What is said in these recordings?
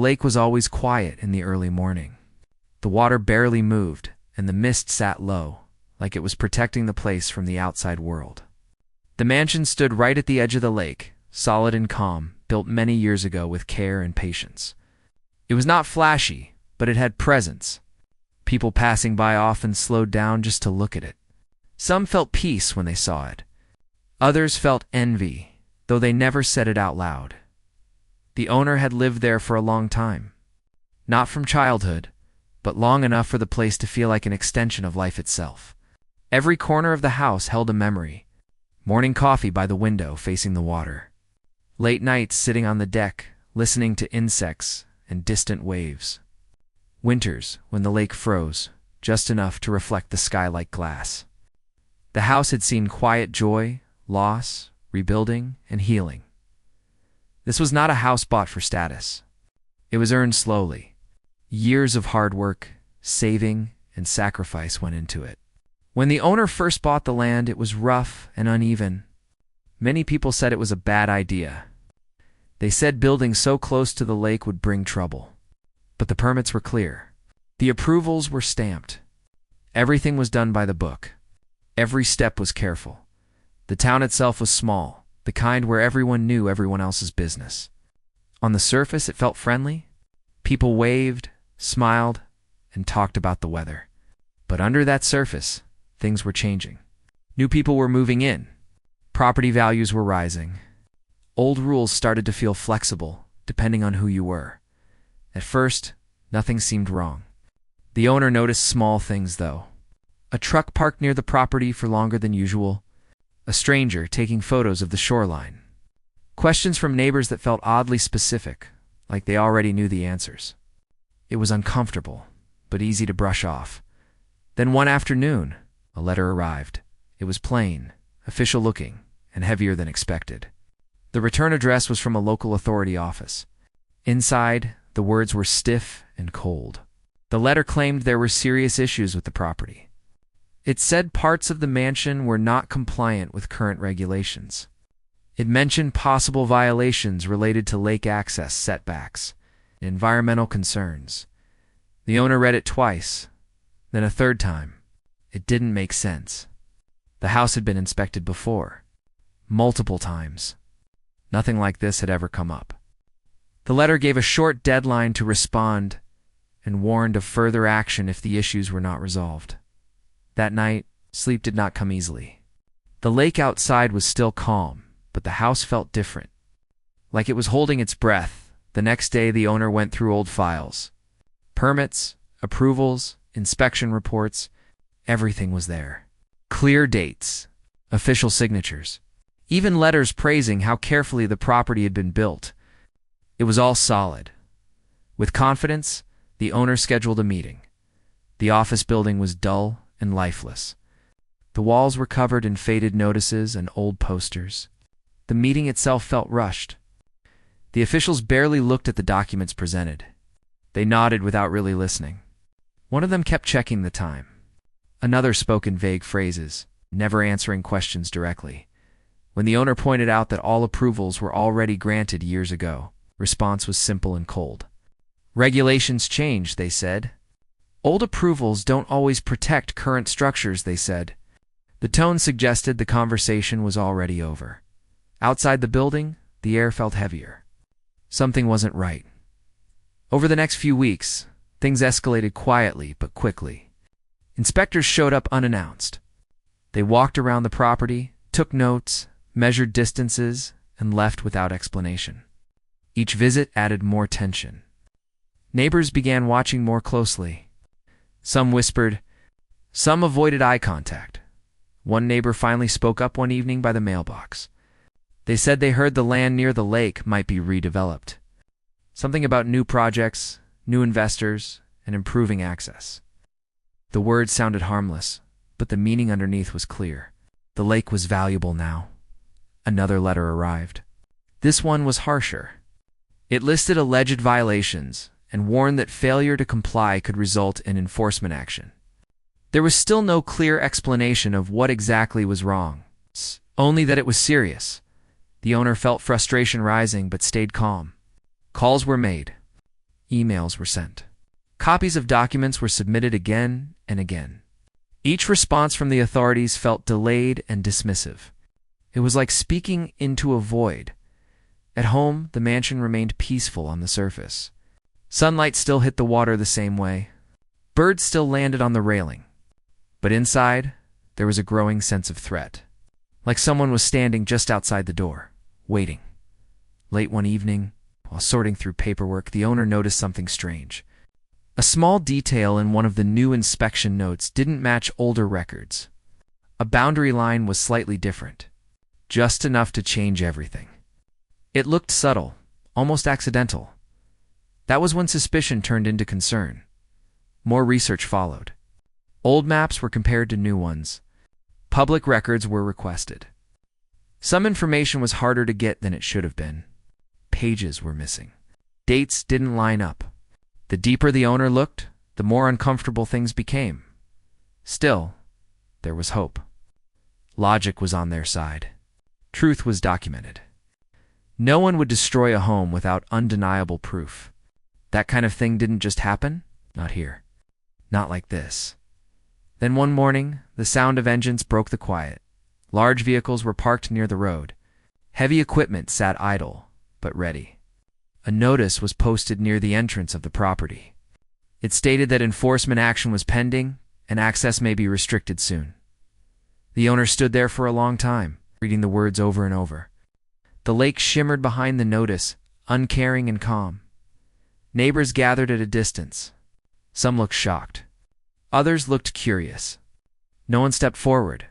lake was always quiet in the early morning. The water barely moved, and the mist sat low, like it was protecting the place from the outside world. The mansion stood right at the edge of the lake, solid and calm, built many years ago with care and patience. It was not flashy, but it had presence. People passing by often slowed down just to look at it. Some felt peace when they saw it. Others felt envy, though they never said it out loud. The owner had lived there for a long time. Not from childhood, but long enough for the place to feel like an extension of life itself. Every corner of the house held a memory. Morning coffee by the window facing the water. Late nights sitting on the deck, listening to insects and distant waves. Winters when the lake froze, just enough to reflect the sky like glass. The house had seen quiet joy, loss, rebuilding, and healing. This was not a house bought for status. It was earned slowly. Years of hard work, saving, and sacrifice went into it. When the owner first bought the land, it was rough and uneven. Many people said it was a bad idea. They said building so close to the lake would bring trouble. But the permits were clear. The approvals were stamped. Everything was done by the book. Every step was careful. The town itself was small, the kind where everyone knew everyone else's business. On the surface, it felt friendly. People waved, smiled, and talked about the weather. But under that surface, things were changing. New people were moving in. Property values were rising. Old rules started to feel flexible, depending on who you were. At first, nothing seemed wrong. The owner noticed small things, though. A truck parked near the property for longer than usual. A stranger taking photos of the shoreline. Questions from neighbors that felt oddly specific, like they already knew the answers. It was uncomfortable, but easy to brush off. Then one afternoon, a letter arrived. It was plain, official-looking, and heavier than expected. The return address was from a local authority office. Inside, the words were stiff and cold. The letter claimed there were serious issues with the property. It said parts of the mansion were not compliant with current regulations. It mentioned possible violations related to lake access setbacks and environmental concerns. The owner read it twice, then a third time. It didn't make sense. The house had been inspected before, multiple times. Nothing like this had ever come up. The letter gave a short deadline to respond and warned of further action if the issues were not resolved. That night, sleep did not come easily. The lake outside was still calm, but the house felt different. Like it was holding its breath. The next day, the owner went through old files. Permits, approvals, inspection reports, everything was there. Clear dates, official signatures, even letters praising how carefully the property had been built. It was all solid. With confidence, the owner scheduled a meeting. The office building was dull and lifeless. The walls were covered in faded notices and old posters. The meeting itself felt rushed. The officials barely looked at the documents presented. They nodded without really listening. One of them kept checking the time. Another spoke in vague phrases, never answering questions directly. When the owner pointed out that all approvals were already granted years ago, response was simple and cold. Regulations change, they said. Old approvals don't always protect current structures, they said. The tone suggested the conversation was already over. Outside the building, the air felt heavier. Something wasn't right. Over the next few weeks, things escalated quietly but quickly. Inspectors showed up unannounced. They walked around the property, took notes, measured distances, and left without explanation. Each visit added more tension. Neighbors began watching more closely. Some whispered, some avoided eye contact. One neighbor finally spoke up one evening by the mailbox. They said they heard the land near the lake might be redeveloped. Something about new projects, new investors, and improving access. The words sounded harmless, but the meaning underneath was clear. The lake was valuable now. Another letter arrived. This one was harsher. It listed alleged violations and warned that failure to comply could result in enforcement action. There was still no clear explanation of what exactly was wrong, only that it was serious. The owner felt frustration rising but stayed calm. Calls were made. emails were sent. Copies of documents were submitted again and again. Each response from the authorities felt delayed and dismissive. It was like speaking into a void. At home, the mansion remained peaceful on the surface. Sunlight still hit the water the same way. Birds still landed on the railing. But inside, there was a growing sense of threat. Like someone was standing just outside the door, waiting. Late one evening, while sorting through paperwork, the owner noticed something strange. A small detail in one of the new inspection notes didn't match older records. A boundary line was slightly different, just enough to change everything. It looked subtle, almost accidental. That was when suspicion turned into concern. More research followed. Old maps were compared to new ones. Public records were requested. Some information was harder to get than it should have been. Pages were missing. Dates didn't line up. The deeper the owner looked, the more uncomfortable things became. Still, there was hope. Logic was on their side. Truth was documented. No one would destroy a home without undeniable proof. That kind of thing didn't just happen. Not here. Not like this. Then one morning, the sound of engines broke the quiet. Large vehicles were parked near the road. Heavy equipment sat idle, but ready. A notice was posted near the entrance of the property. It stated that enforcement action was pending and access may be restricted soon. The owner stood there for a long time, reading the words over and over. The lake shimmered behind the notice, uncaring and calm. Neighbors gathered at a distance. Some looked shocked. Others looked curious. No one stepped forward.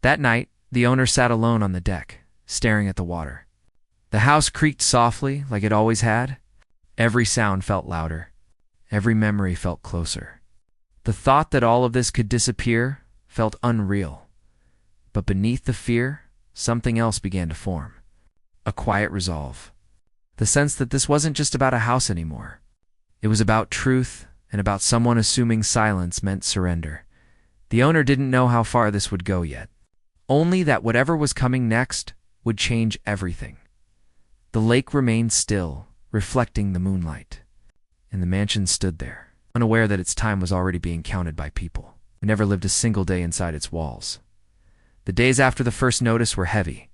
That night, the owner sat alone on the deck, staring at the water. The house creaked softly, like it always had. Every sound felt louder. Every memory felt closer. The thought that all of this could disappear felt unreal. But beneath the fear, something else began to form. A quiet resolve. The sense that this wasn't just about a house anymore. It was about truth and about someone assuming silence meant surrender. The owner didn't know how far this would go yet. Only that whatever was coming next would change everything. The lake remained still, reflecting the moonlight. And the mansion stood there, unaware that its time was already being counted by people who never lived a single day inside its walls. The days after the first notice were heavy.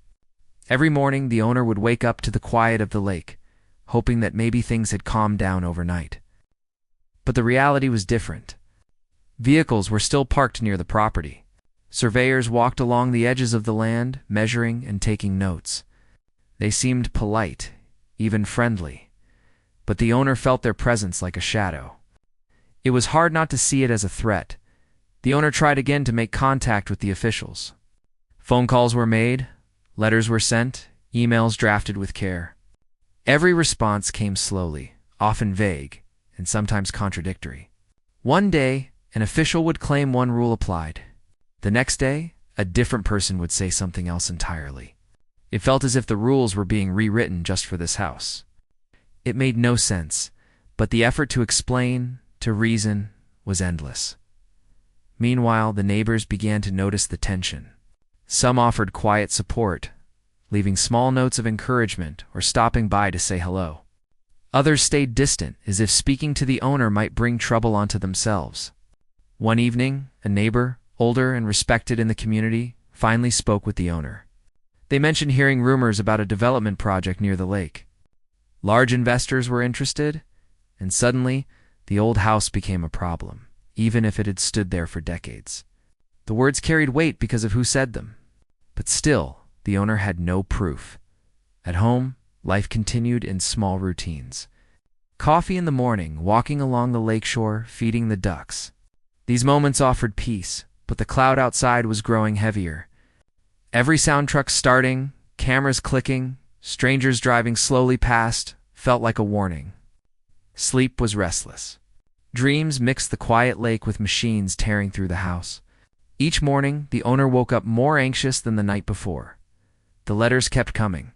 Every morning, the owner would wake up to the quiet of the lake, hoping that maybe things had calmed down overnight. But the reality was different. Vehicles were still parked near the property. Surveyors walked along the edges of the land, measuring and taking notes. They seemed polite, even friendly, but the owner felt their presence like a shadow. It was hard not to see it as a threat. The owner tried again to make contact with the officials. Phone calls were made. Letters were sent, emails drafted with care. Every response came slowly, often vague, and sometimes contradictory. One day, an official would claim one rule applied. The next day, a different person would say something else entirely. It felt as if the rules were being rewritten just for this house. It made no sense, but the effort to explain, to reason, was endless. Meanwhile, the neighbors began to notice the tension. Some offered quiet support, leaving small notes of encouragement or stopping by to say hello. Others stayed distant, as if speaking to the owner might bring trouble onto themselves. One evening, a neighbor, older and respected in the community, finally spoke with the owner. They mentioned hearing rumors about a development project near the lake. Large investors were interested, and suddenly, the old house became a problem, even if it had stood there for decades. The words carried weight because of who said them. But still, the owner had no proof. At home, life continued in small routines. Coffee in the morning, walking along the lakeshore, feeding the ducks. These moments offered peace, but the cloud outside was growing heavier. Every sound truck starting, cameras clicking, strangers driving slowly past, felt like a warning. Sleep was restless. Dreams mixed the quiet lake with machines tearing through the house. Each morning, the owner woke up more anxious than the night before. The letters kept coming.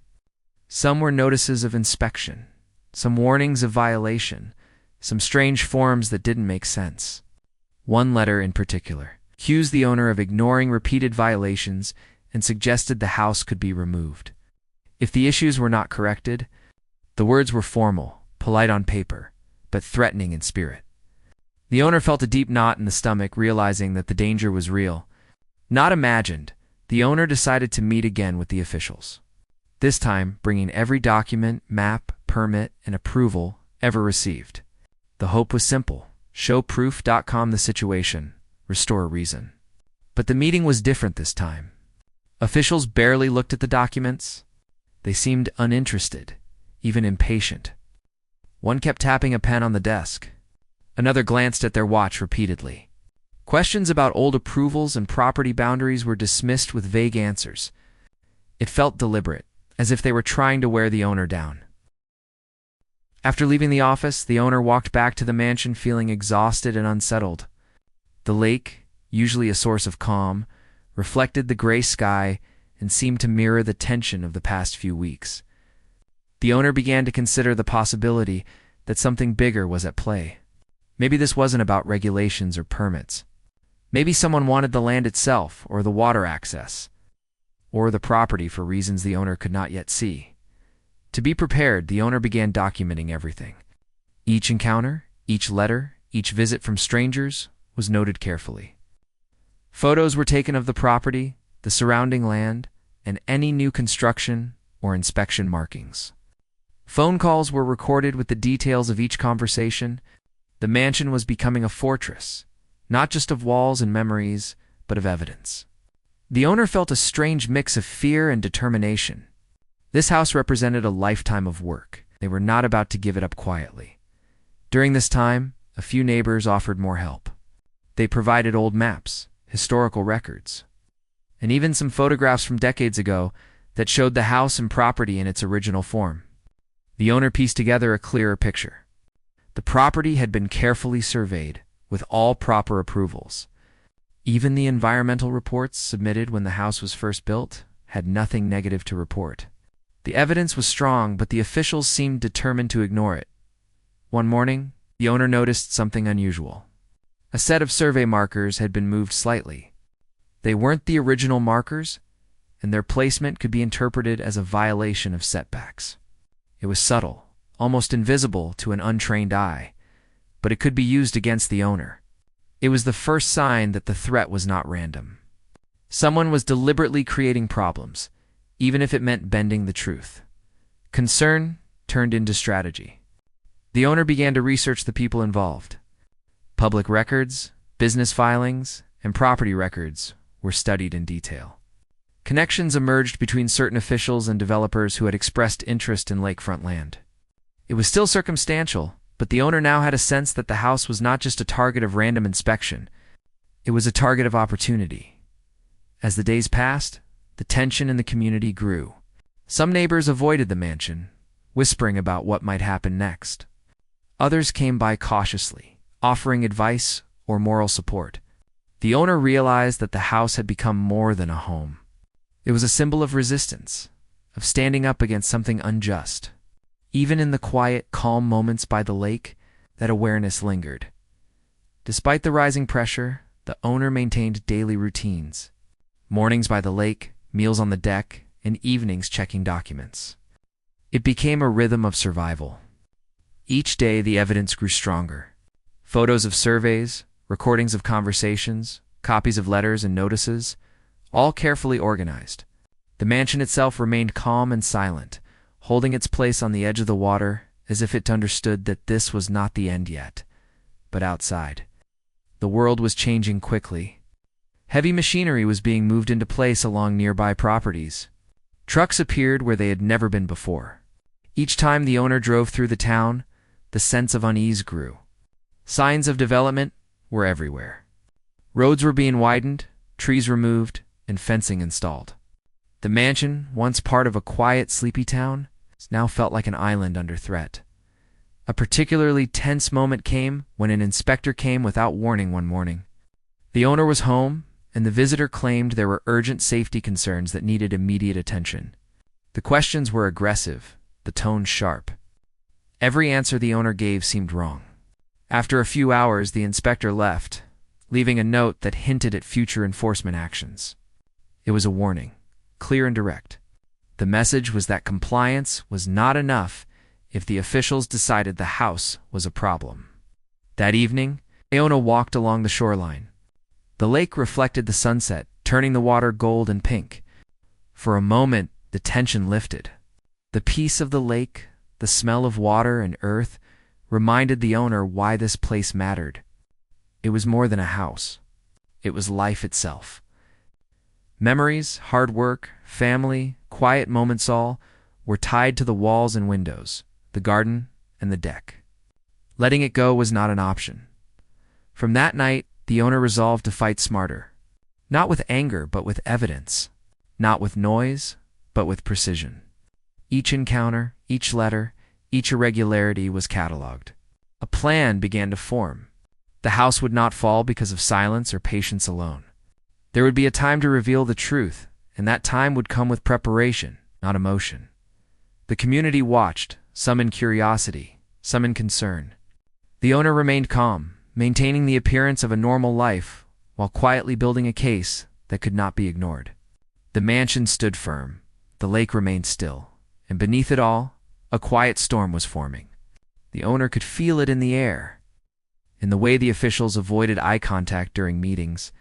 Some were notices of inspection, some warnings of violation, some strange forms that didn't make sense. One letter in particular accused the owner of ignoring repeated violations and suggested the house could be removed. If the issues were not corrected, the words were formal, polite on paper, but threatening in spirit. The owner felt a deep knot in the stomach, realizing that the danger was real, not imagined. The owner decided to meet again with the officials, this time bringing every document, map, permit, and approval ever received. The hope was simple: show proof, calm the situation, restore reason. But the meeting was different this time. Officials barely looked at the documents. They seemed uninterested, even impatient. One kept tapping a pen on the desk. Another glanced at their watch repeatedly. Questions about old approvals and property boundaries were dismissed with vague answers. It felt deliberate, as if they were trying to wear the owner down. After leaving the office, the owner walked back to the mansion feeling exhausted and unsettled. The lake, usually a source of calm, reflected the gray sky and seemed to mirror the tension of the past few weeks. The owner began to consider the possibility that something bigger was at play. Maybe this wasn't about regulations or permits. Maybe someone wanted the land itself, or the water access, or the property for reasons the owner could not yet see. To be prepared, the owner began documenting everything. Each encounter, each letter, each visit from strangers was noted carefully. Photos were taken of the property, the surrounding land, and any new construction or inspection markings. Phone calls were recorded with the details of each conversation. The mansion was becoming a fortress, not just of walls and memories, but of evidence. The owner felt a strange mix of fear and determination. This house represented a lifetime of work. They were not about to give it up quietly. During this time, a few neighbors offered more help. They provided old maps, historical records, and even some photographs from decades ago that showed the house and property in its original form. The owner pieced together a clearer picture. The property had been carefully surveyed, with all proper approvals. Even the environmental reports submitted when the house was first built had nothing negative to report. The evidence was strong, but the officials seemed determined to ignore it. One morning, the owner noticed something unusual. A set of survey markers had been moved slightly. They weren't the original markers, and their placement could be interpreted as a violation of setbacks. It was subtle, almost invisible to an untrained eye, but it could be used against the owner. It was the first sign that the threat was not random. Someone was deliberately creating problems, even if it meant bending the truth. Concern turned into strategy. The owner began to research the people involved. Public records, business filings, and property records were studied in detail. Connections emerged between certain officials and developers who had expressed interest in lakefront land. It was still circumstantial, but the owner now had a sense that the house was not just a target of random inspection. It was a target of opportunity. As the days passed, the tension in the community grew. Some neighbors avoided the mansion, whispering about what might happen next. Others came by cautiously, offering advice or moral support. The owner realized that the house had become more than a home. It was a symbol of resistance, of standing up against something unjust. Even in the quiet, calm moments by the lake, that awareness lingered. Despite the rising pressure, the owner maintained daily routines. Mornings by the lake, meals on the deck, and evenings checking documents. It became a rhythm of survival. Each day the evidence grew stronger. Photos of surveys, recordings of conversations, copies of letters and notices, all carefully organized. The mansion itself remained calm and silent, holding its place on the edge of the water as if it understood that this was not the end yet. But outside, the world was changing quickly. Heavy machinery was being moved into place along nearby properties. Trucks appeared where they had never been before. Each time the owner drove through the town, the sense of unease grew. Signs of development were everywhere. Roads were being widened, trees removed, and fencing installed. The mansion, once part of a quiet, sleepy town, now felt like an island under threat. A particularly tense moment came when an inspector came without warning one morning. The owner was home, and the visitor claimed there were urgent safety concerns that needed immediate attention. The questions were aggressive, the tone sharp. Every answer the owner gave seemed wrong. After a few hours, the inspector left, leaving a note that hinted at future enforcement actions. It was a warning, clear and direct. The message was that compliance was not enough if the officials decided the house was a problem. That evening, Iona walked along the shoreline. The lake reflected the sunset, turning the water gold and pink. For a moment, the tension lifted. The peace of the lake, the smell of water and earth, reminded the owner why this place mattered. It was more than a house. It was life itself. Memories, hard work, family, quiet moments all were tied to the walls and windows, the garden and the deck. Letting it go was not an option. From that night, the owner resolved to fight smarter. Not with anger, but with evidence. Not with noise, but with precision. Each encounter, each letter, each irregularity was catalogued. A plan began to form. The house would not fall because of silence or patience alone. There would be a time to reveal the truth, and that time would come with preparation, not emotion. The community watched, some in curiosity, some in concern. The owner remained calm, maintaining the appearance of a normal life, while quietly building a case that could not be ignored. The mansion stood firm, the lake remained still, and beneath it all, a quiet storm was forming. The owner could feel it in the air, in the way the officials avoided eye contact during meetings,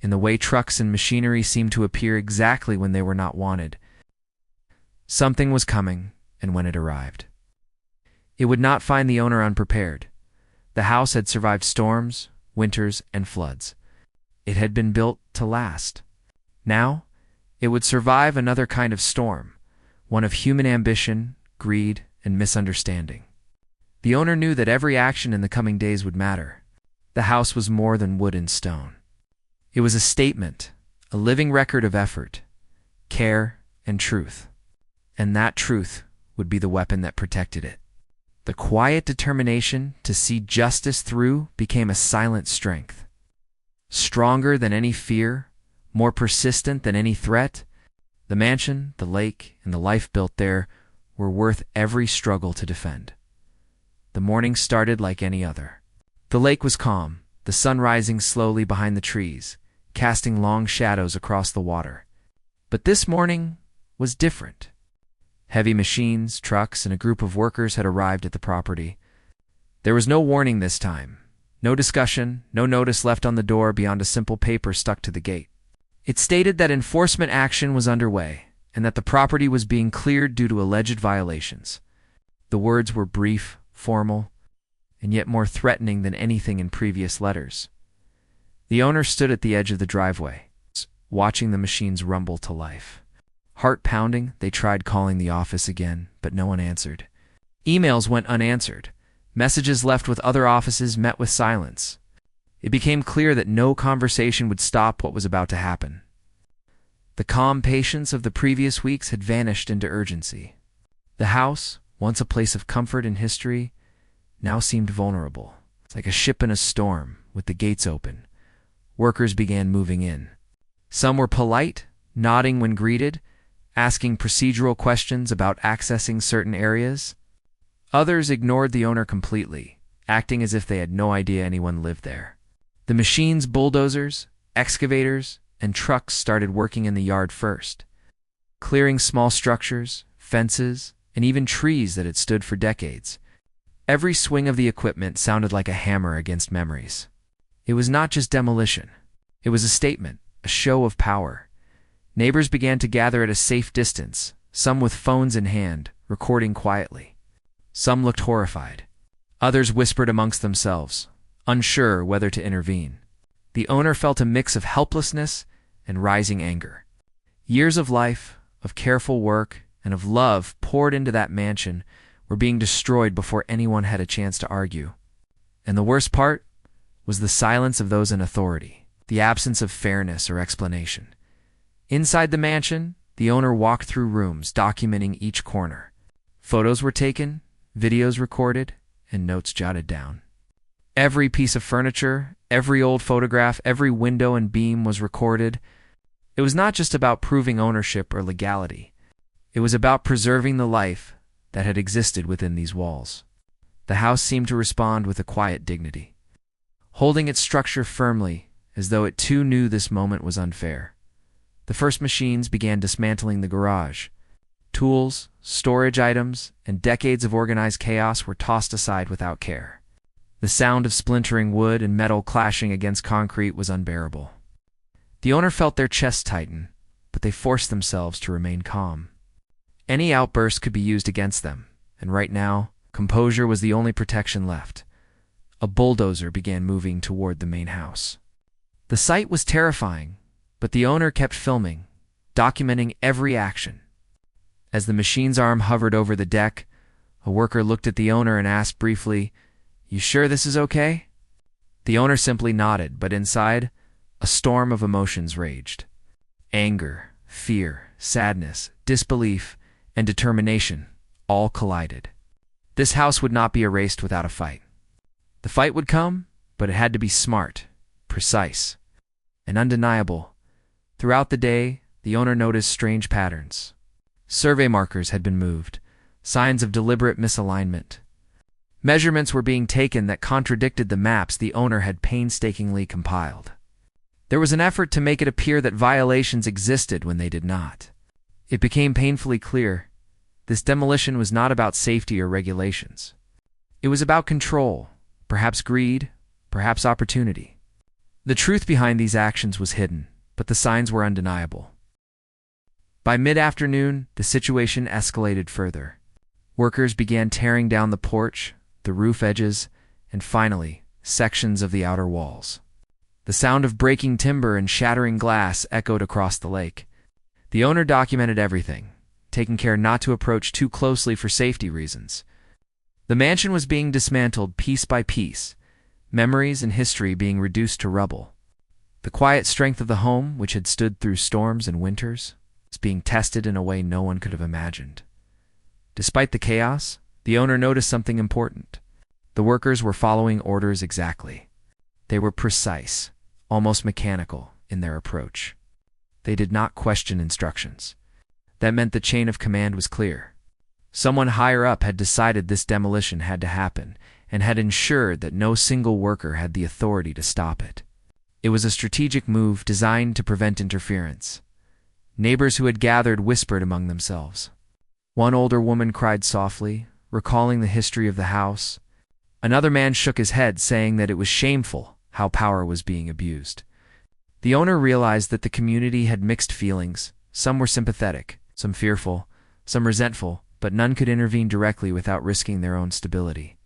in the way trucks and machinery seemed to appear exactly when they were not wanted. Something was coming, and when it arrived, it would not find the owner unprepared. The house had survived storms, winters, and floods. It had been built to last. Now, it would survive another kind of storm, one of human ambition, greed, and misunderstanding. The owner knew that every action in the coming days would matter. The house was more than wood and stone. It was a statement, a living record of effort, care, and truth. And that truth would be the weapon that protected it. The quiet determination to see justice through became a silent strength. Stronger than any fear, more persistent than any threat, the mansion, the lake, and the life built there were worth every struggle to defend. The morning started like any other. The lake was calm, the sun rising slowly behind the trees, casting long shadows across the water. But this morning was different. Heavy machines, trucks, and a group of workers had arrived at the property. There was no warning this time, no discussion, no notice left on the door beyond a simple paper stuck to the gate. It stated that enforcement action was underway and that the property was being cleared due to alleged violations. The words were brief, formal, and yet more threatening than anything in previous letters. The owner stood at the edge of the driveway, watching the machines rumble to life. Heart pounding, they tried calling the office again, but no one answered. Emails went unanswered. Messages left with other offices met with silence. It became clear that no conversation would stop what was about to happen. The calm patience of the previous weeks had vanished into urgency. The house, once a place of comfort and history, now seemed vulnerable. Like a ship in a storm, with the gates open. Workers began moving in. Some were polite, nodding when greeted, asking procedural questions about accessing certain areas. Others ignored the owner completely, acting as if they had no idea anyone lived there. The machines, bulldozers, excavators, and trucks started working in the yard first, clearing small structures, fences, and even trees that had stood for decades. Every swing of the equipment sounded like a hammer against memories. It was not just demolition. It was a statement, a show of power. Neighbors began to gather at a safe distance, some with phones in hand, recording quietly. Some looked horrified. Others whispered amongst themselves, unsure whether to intervene. The owner felt a mix of helplessness and rising anger. Years of life, of careful work, and of love poured into that mansion were being destroyed before anyone had a chance to argue. And the worst part was the silence of those in authority, the absence of fairness or explanation. Inside the mansion, the owner walked through rooms, documenting each corner. Photos were taken, videos recorded, and notes jotted down. Every piece of furniture, every old photograph, every window and beam was recorded. It was not just about proving ownership or legality. It was about preserving the life that had existed within these walls. The house seemed to respond with a quiet dignity, holding its structure firmly as though it too knew this moment was unfair. The first machines began dismantling the garage. Tools, storage items, and decades of organized chaos were tossed aside without care. The sound of splintering wood and metal clashing against concrete was unbearable. The owner felt their chests tighten, but they forced themselves to remain calm. Any outburst could be used against them, and right now, composure was the only protection left. A bulldozer began moving toward the main house. The sight was terrifying, but the owner kept filming, documenting every action. As the machine's arm hovered over the deck, a worker looked at the owner and asked briefly, "You sure this is okay?" The owner simply nodded, but inside, a storm of emotions raged. Anger, fear, sadness, disbelief, and determination all collided. This house would not be erased without a fight. The fight would come, but it had to be smart, precise, and undeniable. Throughout the day, the owner noticed strange patterns. Survey markers had been moved, signs of deliberate misalignment. Measurements were being taken that contradicted the maps the owner had painstakingly compiled. There was an effort to make it appear that violations existed when they did not. It became painfully clear this demolition was not about safety or regulations. It was about control, perhaps greed, perhaps opportunity. The truth behind these actions was hidden, but the signs were undeniable. By mid-afternoon, the situation escalated further. Workers began tearing down the porch, the roof edges, and finally, sections of the outer walls. The sound of breaking timber and shattering glass echoed across the lake. The owner documented everything, taking care not to approach too closely for safety reasons. The mansion was being dismantled piece by piece, memories and history being reduced to rubble. The quiet strength of the home, which had stood through storms and winters, was being tested in a way no one could have imagined. Despite the chaos, the owner noticed something important. The workers were following orders exactly. They were precise, almost mechanical, in their approach. They did not question instructions. That meant the chain of command was clear. Someone higher up had decided this demolition had to happen and had ensured that no single worker had the authority to stop it. It was a strategic move designed to prevent interference. Neighbors who had gathered whispered among themselves. One older woman cried softly, recalling the history of the house. Another man shook his head, saying that it was shameful how power was being abused. The owner realized that the community had mixed feelings. Some were sympathetic, some fearful, some resentful, but none could intervene directly without risking their own stability.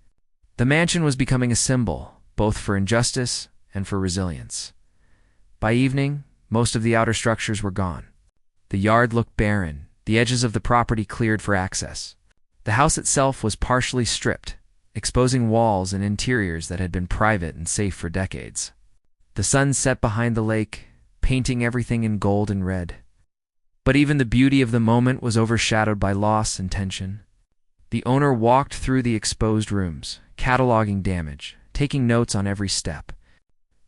The mansion was becoming a symbol, both for injustice and for resilience. By evening, most of the outer structures were gone. The yard looked barren, the edges of the property cleared for access. The house itself was partially stripped, exposing walls and interiors that had been private and safe for decades. The sun set behind the lake, painting everything in gold and red. But even the beauty of the moment was overshadowed by loss and tension. The owner walked through the exposed rooms, cataloging damage, taking notes on every step.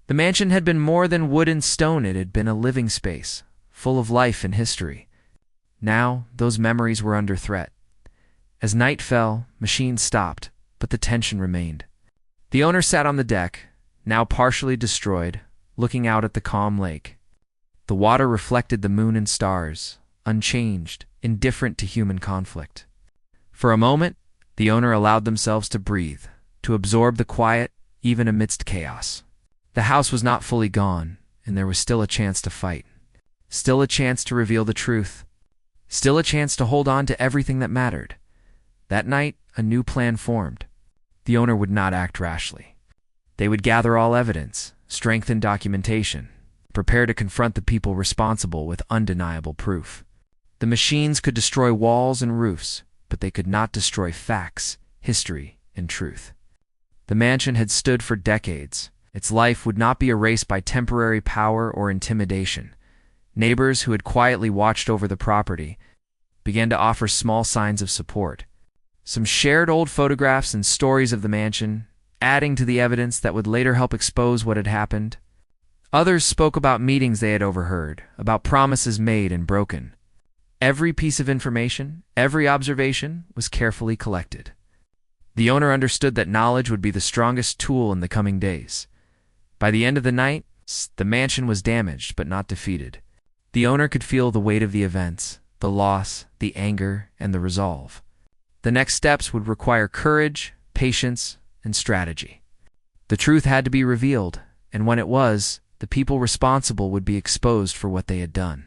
The mansion had been more than wood and stone. It had been a living space, full of life and history. Now, those memories were under threat. As night fell, machines stopped, but the tension remained. The owner sat on the deck, now partially destroyed, looking out at the calm lake. The water reflected the moon and stars, unchanged, indifferent to human conflict. For a moment, the owner allowed themselves to breathe, to absorb the quiet, even amidst chaos. The house was not fully gone, and there was still a chance to fight. Still a chance to reveal the truth. Still a chance to hold on to everything that mattered. That night, a new plan formed. The owner would not act rashly. They would gather all evidence, strengthen documentation, prepare to confront the people responsible with undeniable proof. The machines could destroy walls and roofs, but they could not destroy facts, history, and truth. The mansion had stood for decades. Its life would not be erased by temporary power or intimidation. Neighbors who had quietly watched over the property began to offer small signs of support. Some shared old photographs and stories of the mansion, adding to the evidence that would later help expose what had happened. Others spoke about meetings they had overheard, about promises made and broken. Every piece of information, every observation, was carefully collected. The owner understood that knowledge would be the strongest tool in the coming days. By the end of the night, the mansion was damaged but not defeated. The owner could feel the weight of the events, the loss, the anger, and the resolve. The next steps would require courage, patience, and strategy. The truth had to be revealed, and when it was, the people responsible would be exposed for what they had done.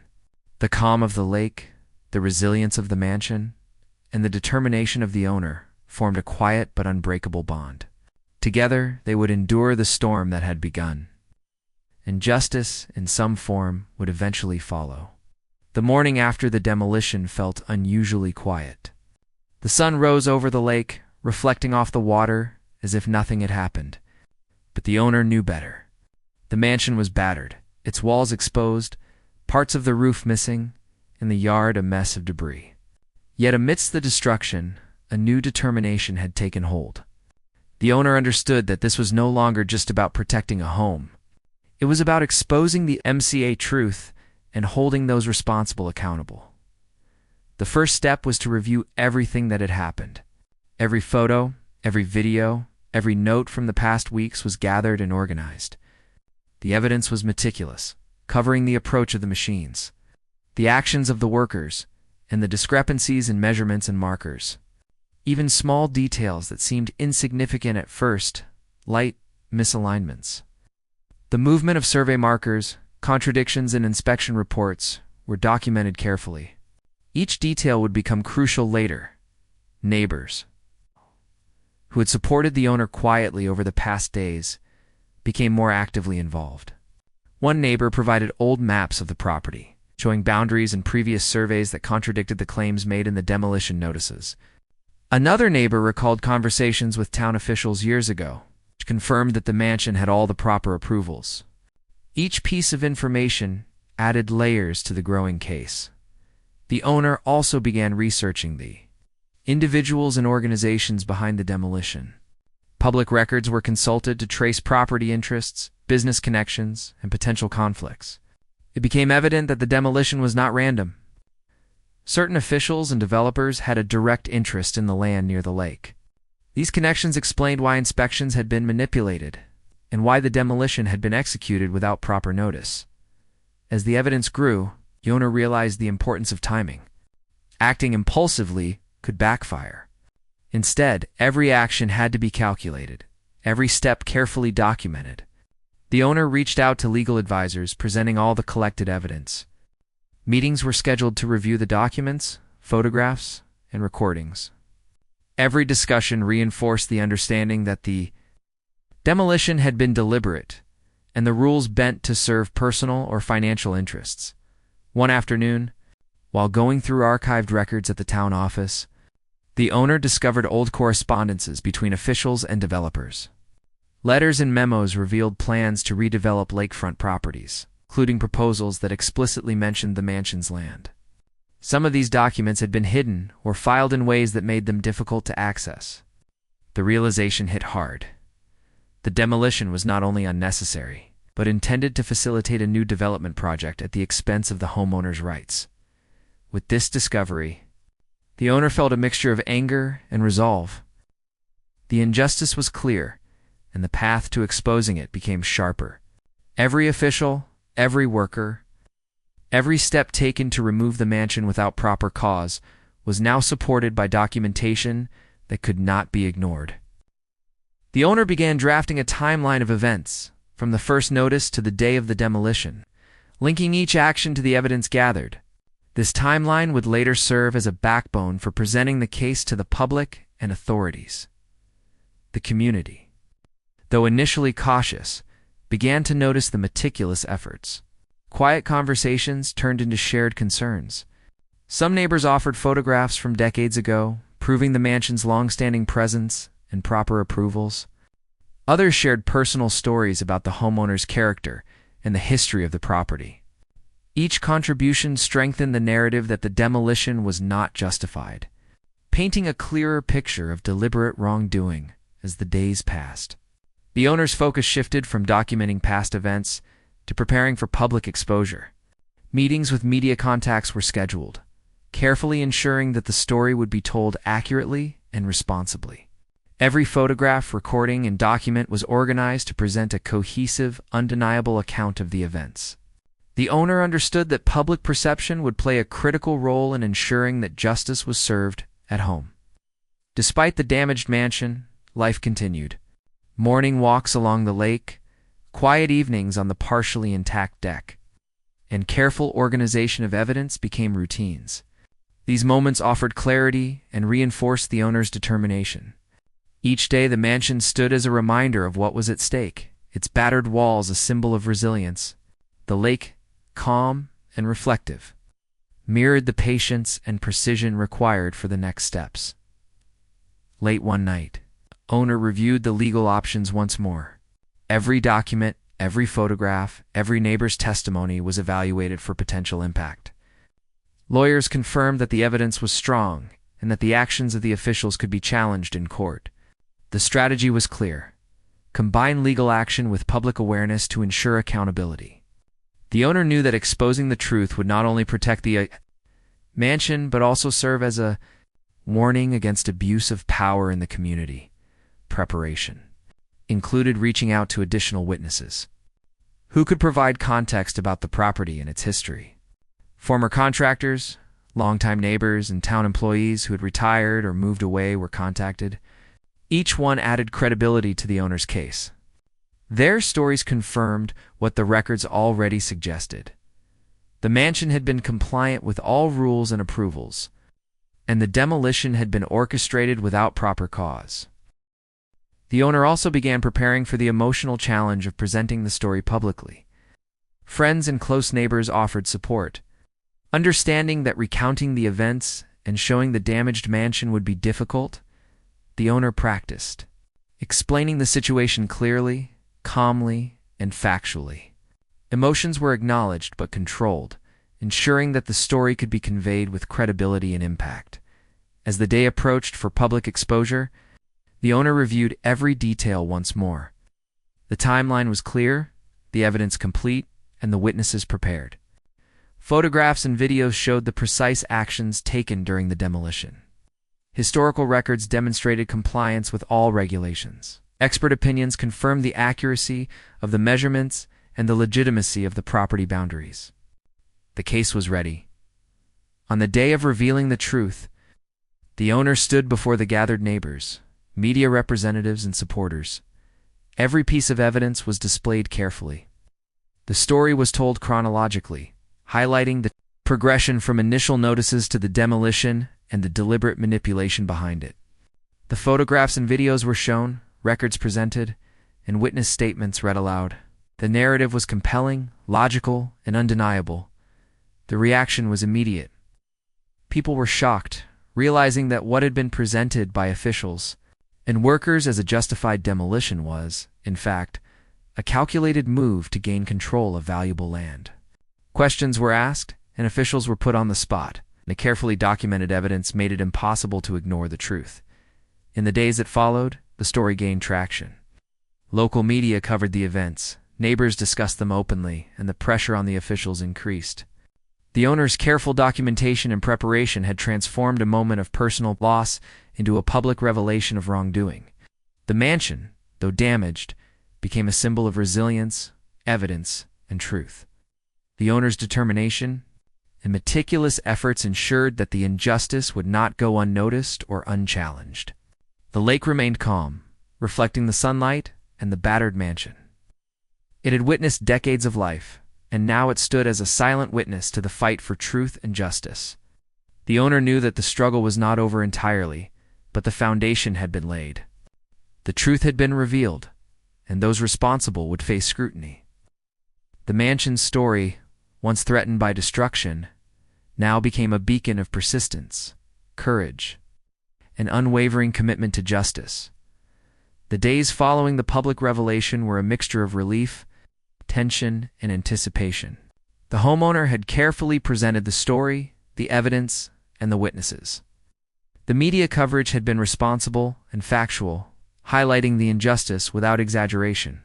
The calm of the lake, the resilience of the mansion, and the determination of the owner formed a quiet but unbreakable bond. Together, they would endure the storm that had begun, and justice, in some form, would eventually follow. The morning after the demolition felt unusually quiet. The sun rose over the lake, reflecting off the water as if nothing had happened. But the owner knew better. The mansion was battered, its walls exposed, parts of the roof missing, and the yard a mess of debris. Yet amidst the destruction, a new determination had taken hold. The owner understood that this was no longer just about protecting a home. It was about exposing the MCA truth and holding those responsible accountable. The first step was to review everything that had happened. Every photo, every video, every note from the past weeks was gathered and organized. The evidence was meticulous, covering the approach of the machines, the actions of the workers, and the discrepancies in measurements and markers. Even small details that seemed insignificant at first, light misalignments. The movement of survey markers, contradictions in inspection reports, were documented carefully. Each detail would become crucial later. Neighbors, who had supported the owner quietly over the past days, became more actively involved. One neighbor provided old maps of the property, showing boundaries and previous surveys that contradicted the claims made in the demolition notices. Another neighbor recalled conversations with town officials years ago, which confirmed that the mansion had all the proper approvals. Each piece of information added layers to the growing case. The owner also began researching the individuals and organizations behind the demolition. Public records were consulted to trace property interests, business connections, and potential conflicts. It became evident that the demolition was not random. Certain officials and developers had a direct interest in the land near the lake. These connections explained why inspections had been manipulated and why the demolition had been executed without proper notice. As the evidence grew, the owner realized the importance of timing. Acting impulsively could backfire. Instead, every action had to be calculated, every step carefully documented. The owner reached out to legal advisors, presenting all the collected evidence. Meetings were scheduled to review the documents, photographs, and recordings. Every discussion reinforced the understanding that the demolition had been deliberate, and the rules bent to serve personal or financial interests. One afternoon, while going through archived records at the town office, the owner discovered old correspondences between officials and developers. Letters and memos revealed plans to redevelop lakefront properties, including proposals that explicitly mentioned the mansion's land. Some of these documents had been hidden or filed in ways that made them difficult to access. The realization hit hard. The demolition was not only unnecessary, but intended to facilitate a new development project at the expense of the homeowner's rights. With this discovery, the owner felt a mixture of anger and resolve. The injustice was clear, and the path to exposing it became sharper. Every official, every worker, every step taken to remove the mansion without proper cause was now supported by documentation that could not be ignored. The owner began drafting a timeline of events, from the first notice to the day of the demolition, linking each action to the evidence gathered. This timeline would later serve as a backbone for presenting the case to the public and authorities. The community, though initially cautious, began to notice the meticulous efforts. Quiet conversations turned into shared concerns. Some neighbors offered photographs from decades ago, proving the mansion's long-standing presence and proper approvals. Others shared personal stories about the homeowner's character and the history of the property. Each contribution strengthened the narrative that the demolition was not justified, painting a clearer picture of deliberate wrongdoing as the days passed. The owner's focus shifted from documenting past events to preparing for public exposure. Meetings with media contacts were scheduled, carefully ensuring that the story would be told accurately and responsibly. Every photograph, recording, and document was organized to present a cohesive, undeniable account of the events. The owner understood that public perception would play a critical role in ensuring that justice was served at home. Despite the damaged mansion, life continued. Morning walks along the lake, quiet evenings on the partially intact deck, and careful organization of evidence became routines. These moments offered clarity and reinforced the owner's determination. Each day the mansion stood as a reminder of what was at stake, its battered walls a symbol of resilience. The lake, calm and reflective, mirrored the patience and precision required for the next steps. Late one night, owner reviewed the legal options once more. Every document, every photograph, every neighbor's testimony was evaluated for potential impact. Lawyers confirmed that the evidence was strong and that the actions of the officials could be challenged in court. The strategy was clear: combine legal action with public awareness to ensure accountability. The owner knew that exposing the truth would not only protect the mansion but also serve as a warning against abuse of power in the community. Preparation included reaching out to additional witnesses who could provide context about the property and its history. Former contractors, longtime neighbors, and town employees who had retired or moved away were contacted. Each one added credibility to the owner's case. Their stories confirmed what the records already suggested. The mansion had been compliant with all rules and approvals, and the demolition had been orchestrated without proper cause. The owner also began preparing for the emotional challenge of presenting the story publicly. Friends and close neighbors offered support. Understanding that recounting the events and showing the damaged mansion would be difficult, the owner practiced, explaining the situation clearly, calmly, and factually. Emotions were acknowledged but controlled, ensuring that the story could be conveyed with credibility and impact. As the day approached for public exposure, the owner reviewed every detail once more. The timeline was clear, the evidence complete, and the witnesses prepared. Photographs and videos showed the precise actions taken during the demolition. Historical records demonstrated compliance with all regulations. Expert opinions confirmed the accuracy of the measurements and the legitimacy of the property boundaries. The case was ready. On the day of revealing the truth, the owner stood before the gathered neighbors, media representatives, and supporters. Every piece of evidence was displayed carefully. The story was told chronologically, highlighting the progression from initial notices to the demolition and the deliberate manipulation behind it. The photographs and videos were shown, records presented, and witness statements read aloud. The narrative was compelling, logical, and undeniable. The reaction was immediate. People were shocked, realizing that what had been presented by officials and workers as a justified demolition was, in fact, a calculated move to gain control of valuable land. Questions were asked, and officials were put on the spot. The carefully documented evidence made it impossible to ignore the truth. In the days that followed, the story gained traction. Local media covered the events, neighbors discussed them openly, and the pressure on the officials increased. The owner's careful documentation and preparation had transformed a moment of personal loss into a public revelation of wrongdoing. The mansion, though damaged, became a symbol of resilience, evidence, and truth. The owner's determination and meticulous efforts ensured that the injustice would not go unnoticed or unchallenged. The lake remained calm, reflecting the sunlight and the battered mansion. It had witnessed decades of life, and now it stood as a silent witness to the fight for truth and justice. The owner knew that the struggle was not over entirely, but the foundation had been laid. The truth had been revealed, and those responsible would face scrutiny. The mansion's story, once threatened by destruction, now became a beacon of persistence, courage, and unwavering commitment to justice. The days following the public revelation were a mixture of relief, tension, and anticipation. The homeowner had carefully presented the story, the evidence, and the witnesses. The media coverage had been responsible and factual, highlighting the injustice without exaggeration.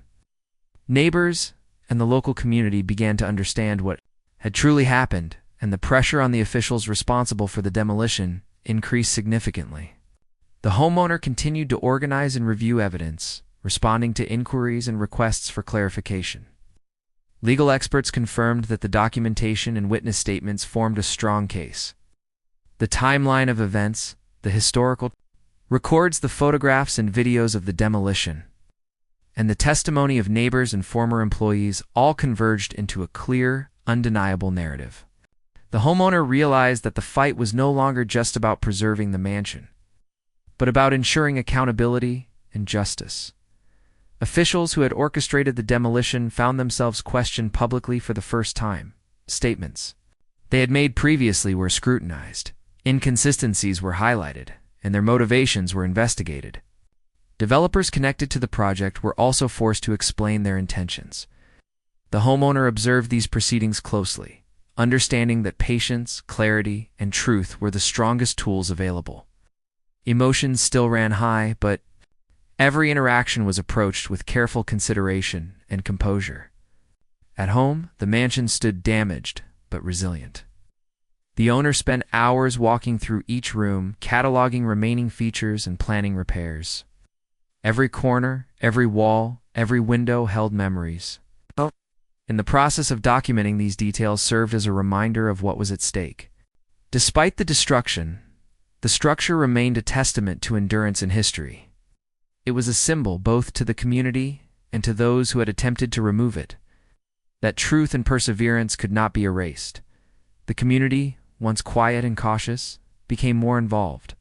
Neighbors and the local community began to understand what had truly happened, and the pressure on the officials responsible for the demolition increased significantly. The homeowner continued to organize and review evidence, responding to inquiries and requests for clarification. Legal experts confirmed that the documentation and witness statements formed a strong case. The timeline of events, the historical records, the photographs and videos of the demolition, and the testimony of neighbors and former employees all converged into a clear, undeniable narrative. The homeowner realized that the fight was no longer just about preserving the mansion, but about ensuring accountability and justice. Officials who had orchestrated the demolition found themselves questioned publicly for the first time. Statements they had made previously were scrutinized. Inconsistencies were highlighted, and their motivations were investigated. Developers connected to the project were also forced to explain their intentions. The homeowner observed these proceedings closely, understanding that patience, clarity, and truth were the strongest tools available. Emotions still ran high, but every interaction was approached with careful consideration and composure. At home, the mansion stood damaged but resilient. The owner spent hours walking through each room, cataloging remaining features and planning repairs. Every corner, every wall, every window held memories. In the process of documenting these details served as a reminder of what was at stake. Despite the destruction, the structure remained a testament to endurance in history. It was a symbol both to the community and to those who had attempted to remove it, that truth and perseverance could not be erased. The community, once quiet and cautious, became more involved.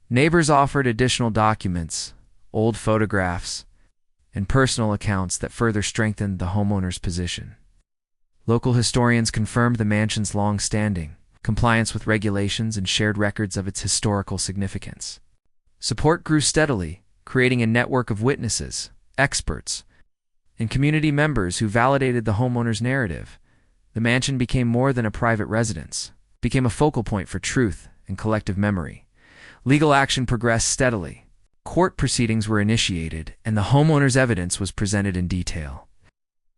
Neighbors offered additional documents, old photographs, and personal accounts that further strengthened the homeowner's position. Local historians confirmed the mansion's long-standing compliance with regulations and shared records of its historical significance. Support grew steadily, creating a network of witnesses, experts, and community members who validated the homeowner's narrative. The mansion became more than a private residence, became a focal point for truth and collective memory. Legal action progressed steadily. Court proceedings were initiated, and the homeowner's evidence was presented in detail.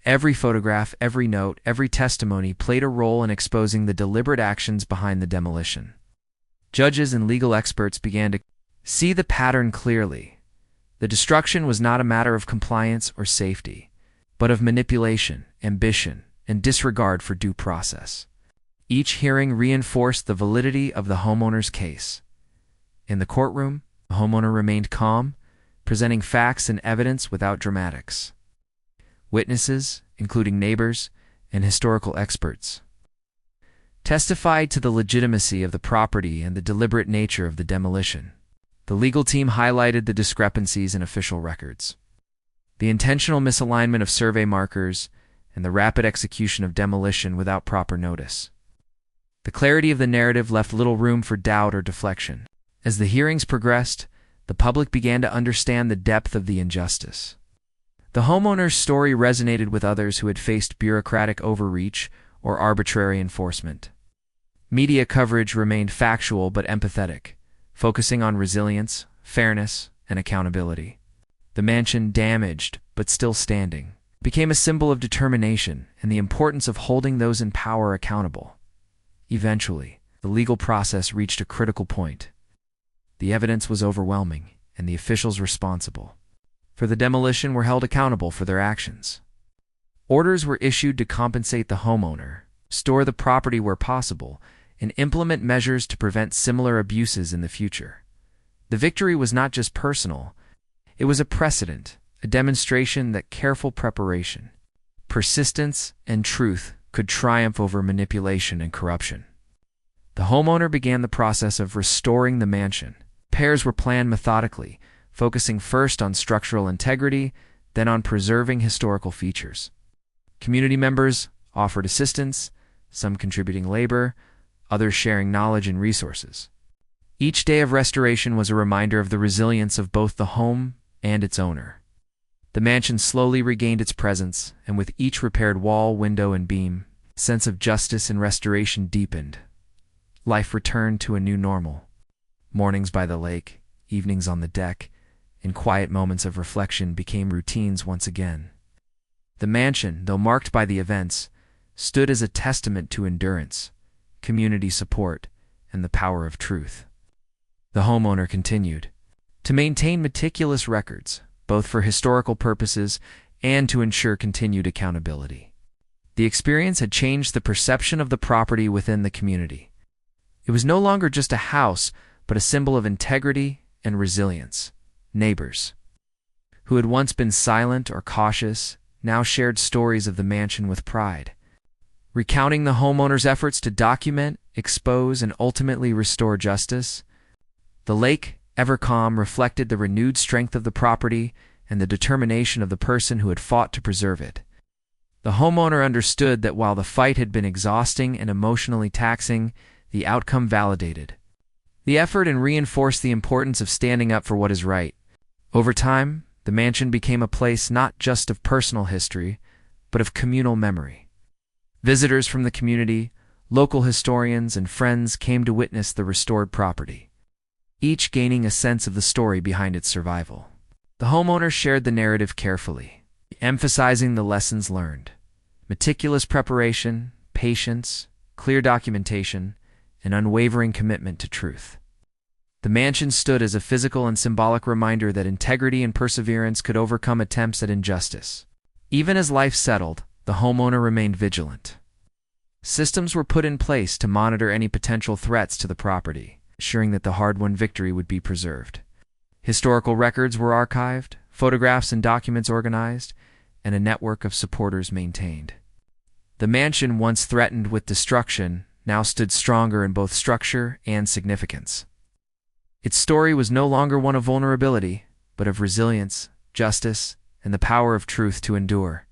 Every photograph, every note, every testimony played a role in exposing the deliberate actions behind the demolition. Judges and legal experts began to see the pattern clearly. The destruction was not a matter of compliance or safety, but of manipulation, ambition, and disregard for due process. Each hearing reinforced the validity of the homeowner's case. In the courtroom, the homeowner remained calm, presenting facts and evidence without dramatics. Witnesses, including neighbors and historical experts, testified to the legitimacy of the property and the deliberate nature of the demolition. The legal team highlighted the discrepancies in official records, the intentional misalignment of survey markers, and the rapid execution of demolition without proper notice. The clarity of the narrative left little room for doubt or deflection. As the hearings progressed, the public began to understand the depth of the injustice. The homeowner's story resonated with others who had faced bureaucratic overreach or arbitrary enforcement. Media coverage remained factual but empathetic, focusing on resilience, fairness, and accountability. The mansion, damaged but still standing, became a symbol of determination and the importance of holding those in power accountable. Eventually, the legal process reached a critical point. The evidence was overwhelming, and the officials responsible for the demolition were held accountable for their actions. Orders were issued to compensate the homeowner, store the property where possible, and implement measures to prevent similar abuses in the future. The victory was not just personal, it was a precedent, a demonstration that careful preparation, persistence, and truth could triumph over manipulation and corruption. The homeowner began the process of restoring the mansion. Repairs were planned methodically, focusing first on structural integrity, then on preserving historical features. Community members offered assistance, some contributing labor, others sharing knowledge and resources. Each day of restoration was a reminder of the resilience of both the home and its owner. The mansion slowly regained its presence, and with each repaired wall, window, and beam, the sense of justice and restoration deepened. Life returned to a new normal. Mornings by the lake, evenings on the deck, and quiet moments of reflection became routines once again. The mansion, though marked by the events, stood as a testament to endurance, community support, and the power of truth. The homeowner continued to maintain meticulous records, both for historical purposes and to ensure continued accountability. The experience had changed the perception of the property within the community. It was no longer just a house, but a symbol of integrity and resilience. Neighbors, who had once been silent or cautious, now shared stories of the mansion with pride, recounting the homeowner's efforts to document, expose, and ultimately restore justice. The lake, ever calm, reflected the renewed strength of the property and the determination of the person who had fought to preserve it. The homeowner understood that while the fight had been exhausting and emotionally taxing, the outcome validated the effort and reinforced the importance of standing up for what is right. Over time, the mansion became a place not just of personal history, but of communal memory. Visitors from the community, local historians, and friends came to witness the restored property, each gaining a sense of the story behind its survival. The homeowner shared the narrative carefully, emphasizing the lessons learned: meticulous preparation, patience, clear documentation, and unwavering commitment to truth. The mansion stood as a physical and symbolic reminder that integrity and perseverance could overcome attempts at injustice. Even as life settled, the homeowner remained vigilant. Systems were put in place to monitor any potential threats to the property, ensuring that the hard-won victory would be preserved. Historical records were archived, photographs and documents organized, and a network of supporters maintained. The mansion, once threatened with destruction, now stood stronger in both structure and significance. Its story was no longer one of vulnerability, but of resilience, justice, and the power of truth to endure.